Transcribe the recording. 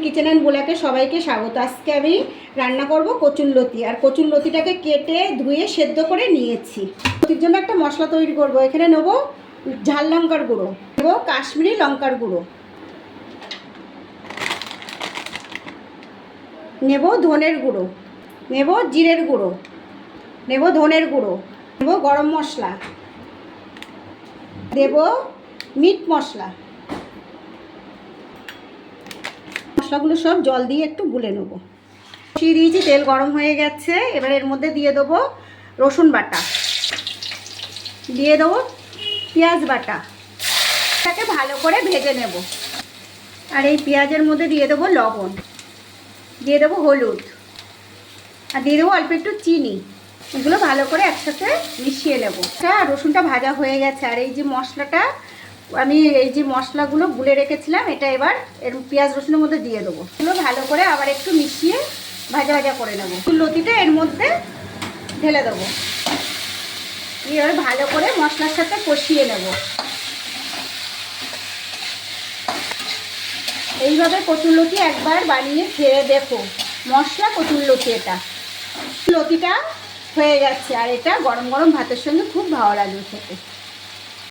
Kitchen and ব্লগে সবাইকে স্বাগত। আজকে আমি রান্না করব কচুরলতি। আর কচুরলতিটাকে কেটে ধুয়ে সেদ্ধ করে নিয়েছি। লতির জন্য একটা মশলা তৈরি করব। এখানে নেব ঝাল লঙ্কার গুঁড়ো, নেব কাশ্মীরি লঙ্কার গুঁড়ো, নেব ধনের গুঁড়ো, নেব জিরের গুঁড়ো, নেব ধনের গুঁড়ো, নেব গরম মশলা, দেব মিট মশলা। মশলাগুলো সব জল দিয়ে একটু গুলে নেব। বসিয়ে দিয়েছি, তেল গরম হয়ে গেছে। এবার এর মধ্যে দিয়ে দেবো রসুন বাটা, দিয়ে দেবো পেঁয়াজ বাটা। এটাকে ভালো করে ভেজে নেব। আর এই পেঁয়াজের মধ্যে দিয়ে দেবো লবণ, দিয়ে দেবো হলুদ, আর দিয়ে দেবো অল্প একটু চিনি। এগুলো ভালো করে একসাথে মিশিয়ে নেব। রসুনটা ভাজা হয়ে গেছে। আর এই যে মশলাটা, আমি এই যে মশলাগুলো গুলে রেখেছিলাম, এটা এবার এর পেঁয়াজ রসুনের মধ্যে দিয়ে দেবো। এগুলো ভালো করে আবার একটু মিশিয়ে ভাজা ভাজা করে নেবো। লতিটা এর মধ্যে ঢেলে দেবো। এবার ভালো করে মশলার সাথে কষিয়ে নেব। এইভাবে কচুরলতি একবার বানিয়ে খেয়ে দেখো। মশলা কচুরলতি, এটা লতিটা হয়ে গেছে। আর এটা গরম গরম ভাতের সঙ্গে খুব ভালো লাগবে খেতে।